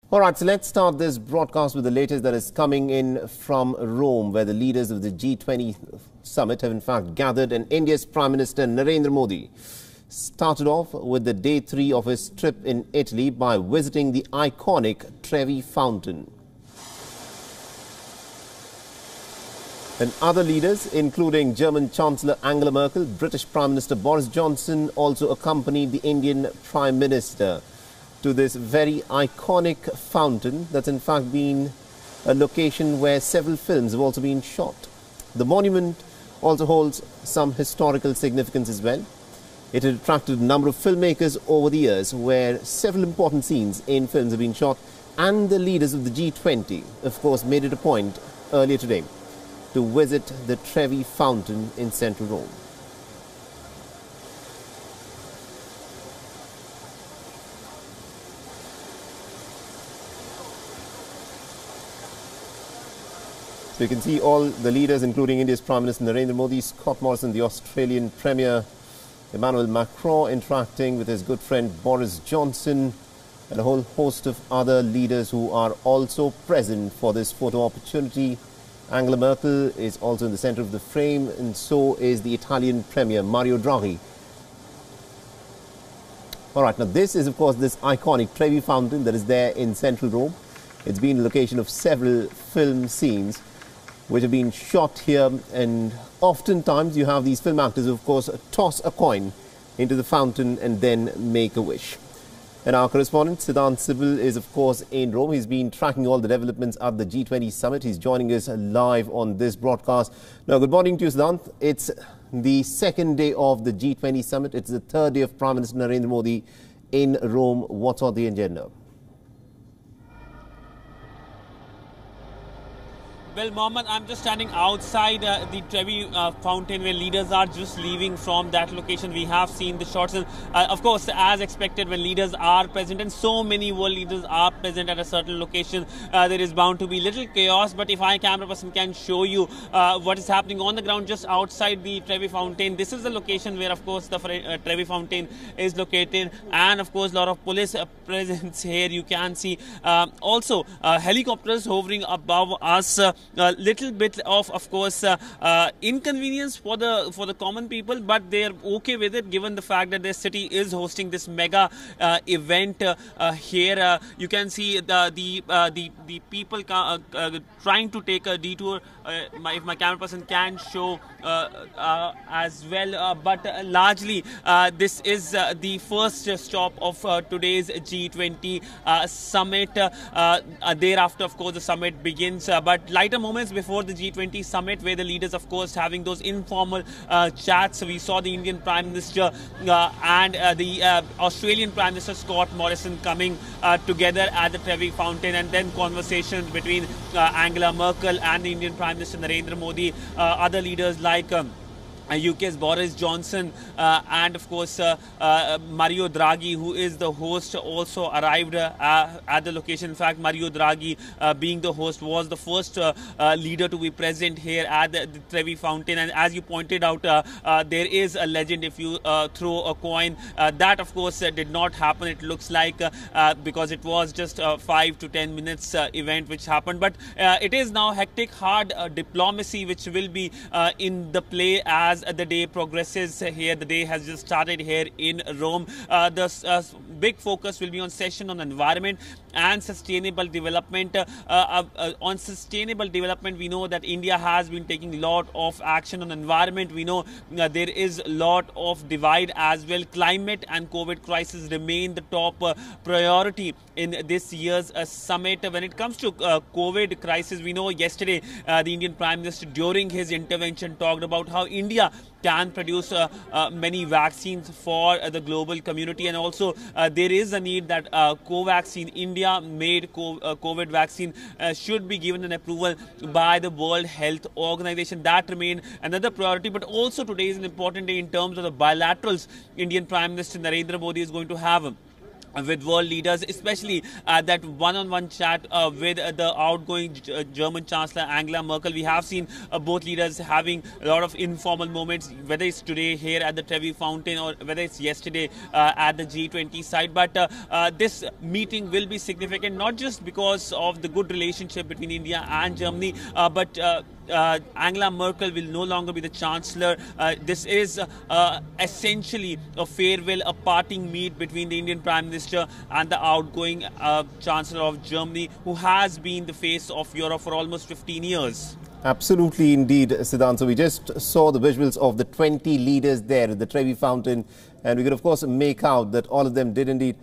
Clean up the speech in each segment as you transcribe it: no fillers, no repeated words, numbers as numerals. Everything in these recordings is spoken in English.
All right, so let's start this broadcast with the latest that is coming in from Rome, where the leaders of the G20 summit have in fact gathered, and India's Prime Minister Narendra Modi started off with the day 3 of his trip in Italy by visiting the iconic Trevi Fountain. And other leaders, including German Chancellor Angela Merkel, British Prime Minister Boris Johnson, also accompanied the Indian Prime Minister to this very iconic fountain that's in fact been a location where several films have also been shot. The monument also holds some historical significance as well. It had attracted a number of filmmakers over the years, where several important scenes in films have been shot, and the leaders of the G20, of course, made it a point earlier today to visit the Trevi Fountain in central Rome. So you can see all the leaders, including India's Prime Minister Narendra Modi, Scott Morrison, the Australian Premier Emmanuel Macron, interacting with his good friend Boris Johnson, and a whole host of other leaders who are also present for this photo opportunity. Angela Merkel is also in the center of the frame, and so is the Italian Premier Mario Draghi. All right, now this is, of course, this iconic Trevi Fountain that is there in central Rome. It's been the location of several film scenes which have been shot here, and oftentimes you have these film actors who, of course, toss a coin into the fountain and then make a wish. And our correspondent Siddhant Sibal is, of course, in Rome. He's been tracking all the developments at the G20 summit. He's joining us live on this broadcast. Now, good morning to you, Siddhant. It's the second day of the G20 summit. It's the third day of Prime Minister Narendra Modi in Rome. What's on the agenda? Well, Mohammed, I'm just standing outside the Trevi Fountain, where leaders are just leaving from that location. We have seen the shots, and of course, as expected, when leaders are present and so many world leaders are present at a certain location, there is bound to be little chaos. But if I, camera person, can show you what is happening on the ground just outside the Trevi Fountain, this is the location where, of course, the Trevi Fountain is located, and of course, a lot of police presence here. You can see also helicopters hovering above us. Little bit of course, inconvenience for the common people, but they are okay with it, given the fact that their city is hosting this mega event here. You can see the people trying to take a detour. If my camera person can show as well, but largely this is the first stop of today's G20 summit. Thereafter, of course, the summit begins, but lighter moments before the G20 summit, where the leaders, of course, having those informal chats. We saw the Indian Prime Minister and the Australian Prime Minister Scott Morrison coming together at the Trevi Fountain, and then conversations between Angela Merkel and the Indian Prime Minister Narendra Modi. Other leaders like UK's Boris Johnson and, of course, Mario Draghi, who is the host, also arrived at the location. In fact, Mario Draghi, being the host, was the first leader to be present here at the Trevi Fountain. And as you pointed out, there is a legend if you throw a coin. That, of course, did not happen. It looks like because it was just a 5 to 10 minutes event which happened. But it is now hectic, hard diplomacy which will be in the play as the day progresses here. The day has just started here in Rome. The big focus will be on session on environment and sustainable development. On sustainable development, we know that India has been taking a lot of action on environment. We know there is a lot of divide as well. Climate and COVID crisis remain the top priority in this year's summit. When it comes to COVID crisis, we know yesterday the Indian Prime Minister, during his intervention, talked about how India can produce many vaccines for the global community, and also there is a need that Covaxin, India-made COVID vaccine, should be given an approval by the World Health Organization. That remains another priority. But also today is an important day in terms of the bilaterals Indian Prime Minister Narendra Modi is going to have with world leaders, especially that one-on-one chat with the outgoing German Chancellor Angela Merkel. We have seen both leaders having a lot of informal moments, whether it's today here at the Trevi Fountain or whether it's yesterday at the G20 site. But this meeting will be significant, not just because of the good relationship between India and Germany, but Angela Merkel will no longer be the Chancellor. This is essentially a farewell, a parting meet between the Indian Prime Minister and the outgoing Chancellor of Germany, who has been the face of Europe for almost 15 years. Absolutely indeed, Siddhant. So we just saw the visuals of the 20 leaders there at the Trevi Fountain, and we could of course make out that all of them did indeed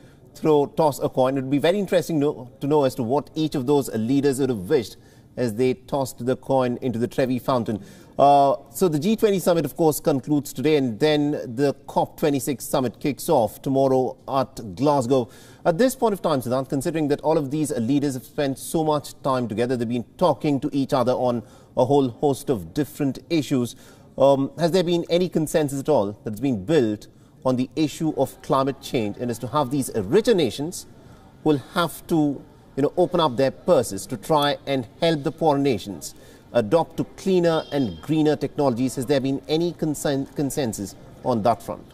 toss a coin. It would be very interesting to know as to what each of those leaders would have wished as they tossed the coin into the Trevi Fountain. So the G20 summit, of course, concludes today, and then the COP26 summit kicks off tomorrow at Glasgow. At this point of time, Siddhant, considering that all of these leaders have spent so much time together, they've been talking to each other on a whole host of different issues. Has there been any consensus at all that's been built on the issue of climate change, and as to how these richer nations will have to open up their purses to try and help the poorer nations adopt to cleaner and greener technologies? Has there been any consensus on that front?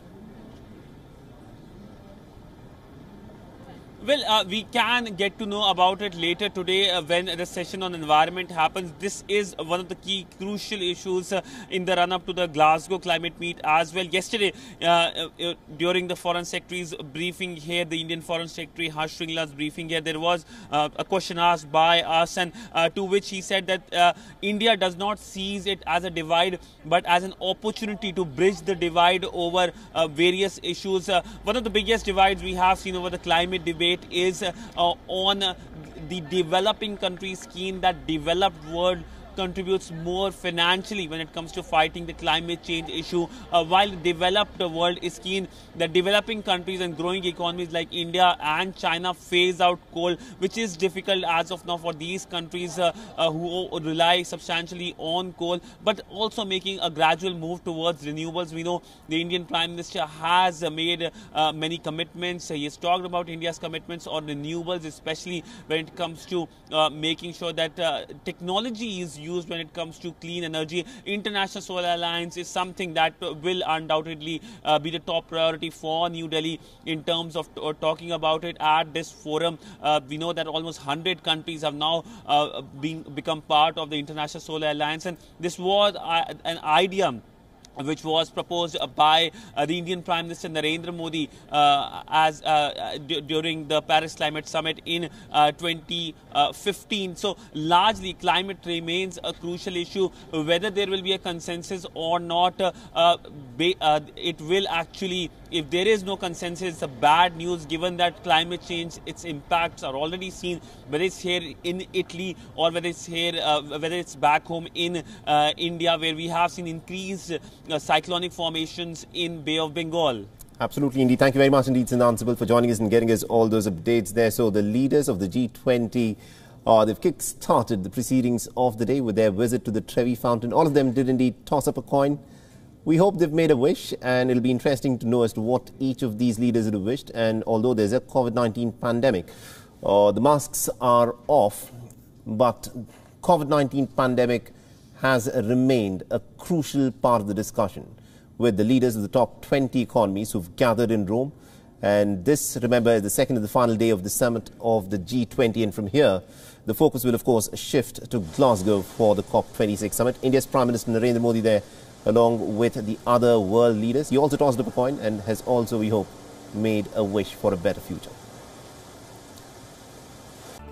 Well, we can get to know about it later today when the session on environment happens. This is one of the key crucial issues in the run-up to the Glasgow climate meet as well. Yesterday, during the Foreign Secretary's briefing here, the Indian Foreign Secretary Harsh Shringla's briefing here, there was a question asked by us, and to which he said that India does not seize it as a divide, but as an opportunity to bridge the divide over various issues. One of the biggest divides we have seen over the climate debate is on the developing countries scheme. That developed world contributes more financially when it comes to fighting the climate change issue, while the developed world is keen that developing countries and growing economies like India and China phase out coal, which is difficult as of now for these countries who rely substantially on coal, but also making a gradual move towards renewables. We know the Indian Prime Minister has made many commitments. He has talked about India's commitments on renewables, especially when it comes to making sure that technology is used when it comes to clean energy. International Solar Alliance is something that will undoubtedly be the top priority for New Delhi in terms of talking about it at this forum. We know that almost 100 countries have now become part of the International Solar Alliance, and this was an idea which was proposed by the Indian Prime Minister Narendra Modi during the Paris Climate Summit in 2015. So largely climate remains a crucial issue. Whether there will be a consensus or not, it will actually, if there is no consensus, it's a bad news, given that climate change, its impacts are already seen, whether it's here in Italy or whether it's here, whether it's back home in India, where we have seen increased cyclonic formations in Bay of Bengal. Absolutely indeed. Thank you very much indeed, Siddhant Sibal, for joining us and getting us all those updates there. So the leaders of the G20, they've kick-started the proceedings of the day with their visit to the Trevi Fountain. All of them did indeed toss up a coin. We hope they've made a wish, and it'll be interesting to know as to what each of these leaders would have wished. And although there's a COVID-19 pandemic, the masks are off, but COVID-19 pandemic has remained a crucial part of the discussion with the leaders of the top 20 economies who've gathered in Rome. And this, remember, is the second and the final day of the summit of the G20. And from here, the focus will, of course, shift to Glasgow for the COP26 summit. India's Prime Minister Narendra Modi there, along with the other world leaders. He also tossed up a coin and has also, we hope, made a wish for a better future.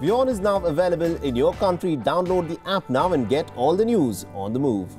WION is now available in your country. Download the app now and get all the news on the move.